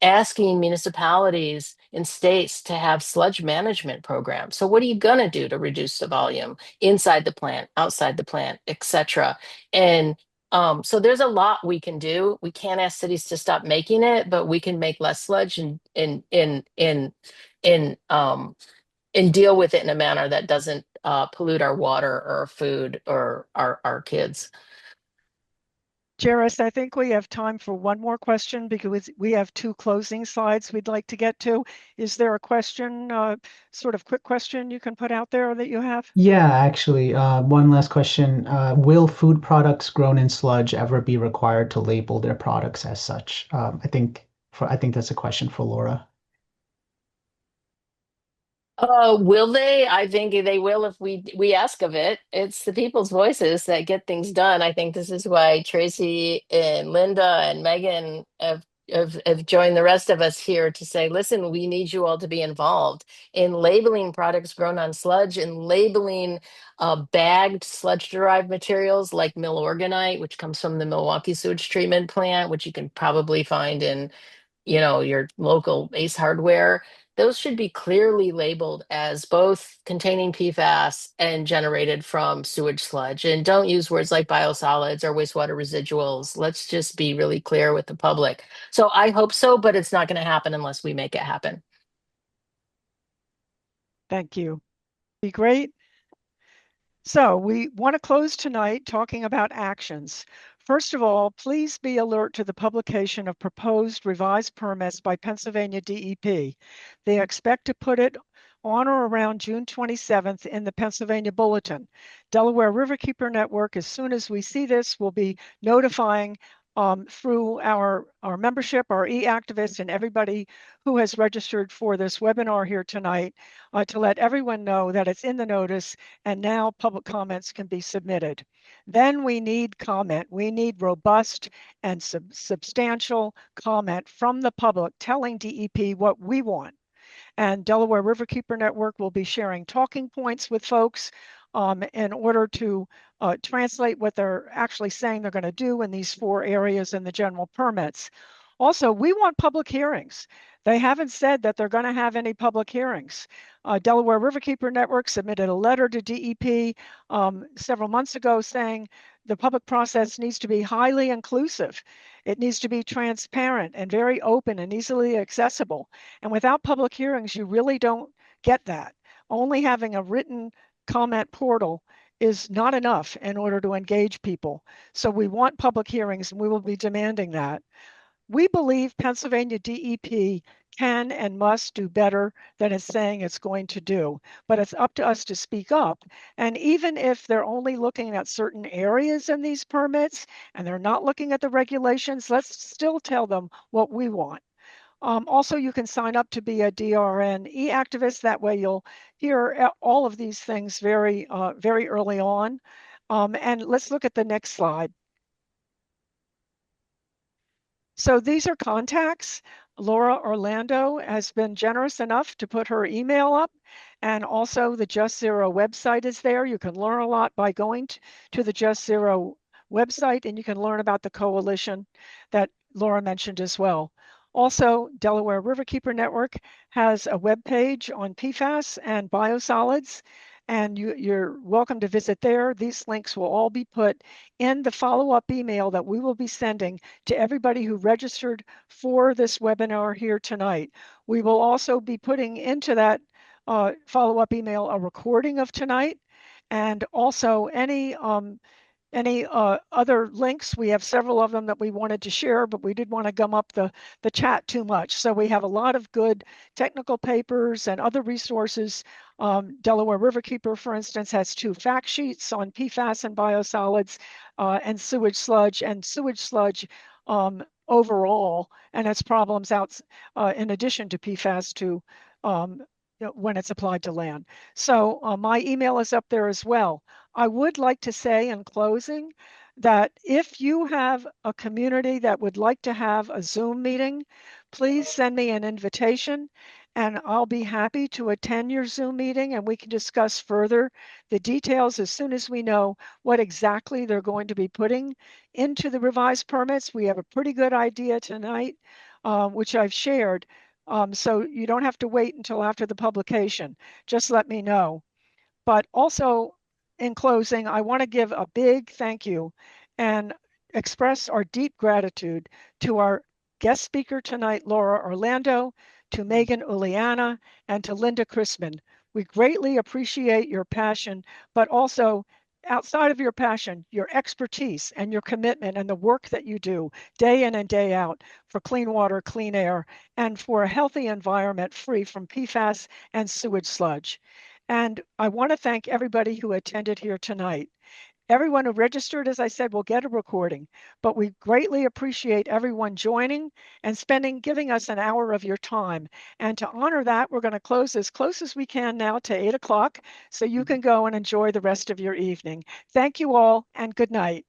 asking municipalities and states to have sludge management programs. So what are you going to do to reduce the volume inside the plant, outside the plant, etc.? And so there's a lot we can do. We can't ask cities to stop making it, but we can make less sludge and deal with it in a manner that doesn't pollute our water or our food or our kids.
Jairus, I think we have time for one more question because we have 2 closing slides we'd like to get to. Is there a question, sort of quick question you can put out there that you have?
Yeah, actually, one last question. Will food products grown in sludge ever be required to label their products as such? I think that's a question for Laura.
Will they? I think they will if we ask of it. It's the people's voices that get things done. I think this is why Tracy and Linda and Megan have joined the rest of us here to say, listen, we need you all to be involved in labeling products grown on sludge and labeling bagged sludge-derived materials like millorganite, which comes from the Milwaukee sewage treatment plant, which you can probably find in your local Ace Hardware. Those should be clearly labeled as both containing PFAS and generated from sewage sludge. And don't use words like biosolids or wastewater residuals. Let's just be really clear with the public. So I hope so, but it's not going to happen unless we make it happen.
Thank you. Be great. So we want to close tonight talking about actions. First of all, please be alert to the publication of proposed revised permits by Pennsylvania DEP. They expect to put it on or around June 27th in the Pennsylvania Bulletin. Delaware Riverkeeper Network, as soon as we see this, will be notifying through our membership, our e-activists, and everybody who has registered for this webinar here tonight to let everyone know that it's in the notice and now public comments can be submitted. Then we need comment. We need robust and substantial comment from the public telling DEP what we want. And Delaware Riverkeeper Network will be sharing talking points with folks in order to translate what they're actually saying they're going to do in these 4 areas in the general permits. Also, we want public hearings. They haven't said that they're going to have any public hearings. Delaware Riverkeeper Network submitted a letter to DEP several months ago saying the public process needs to be highly inclusive. It needs to be transparent and very open and easily accessible. And without public hearings, you really don't get that. Only having a written comment portal is not enough in order to engage people. So we want public hearings and we will be demanding that. We believe Pennsylvania DEP can and must do better than it's saying it's going to do, but it's up to us to speak up. And even if they're only looking at certain areas in these permits and they're not looking at the regulations, let's still tell them what we want. Also, you can sign up to be a DRN e-activist. That way you'll hear all of these things very early on. And let's look at the next slide. So these are contacts. Laura Orlando has been generous enough to put her email up, and also the Just Zero website is there. You can learn a lot by going to the Just Zero website, and you can learn about the coalition that Laura mentioned as well. Also, Delaware Riverkeeper Network has a web page on PFAS and biosolids, and you're welcome to visit there. These links will all be put in the follow-up email that we will be sending to everybody who registered for this webinar here tonight. We will also be putting into that follow-up email a recording of tonight, and also any other links. We have several of them that we wanted to share, but we didn't want to gum up the chat too much. So we have a lot of good technical papers and other resources. Delaware Riverkeeper, for instance, has 2 fact sheets on PFAS and biosolids and sewage sludge overall, and its problems out in addition to PFAS to when it's applied to land. So my email is up there as well. I would like to say in closing that if you have a community that would like to have a Zoom meeting, please send me an invitation and I'll be happy to attend your Zoom meeting and we can discuss further the details as soon as we know what exactly they're going to be putting into the revised permits. We have a pretty good idea tonight, which I've shared. So you don't have to wait until after the publication. Just let me know. But also, in closing, I want to give a big thank you and express our deep gratitude to our guest speaker tonight, Laura Orlando, to Megan Uliana, and to Linda Chrisman. We greatly appreciate your passion, but also outside of your passion, your expertise and your commitment and the work that you do day in and day out for clean water, clean air, and for a healthy environment free from PFAS and sewage sludge. And I want to thank everybody who attended here tonight. Everyone who registered, as I said, will get a recording, but we greatly appreciate everyone joining and giving us an hour of your time. And to honor that, we're going to close as close as we can now to 8 o'clock, so you can go and enjoy the rest of your evening. Thank you all, and good night.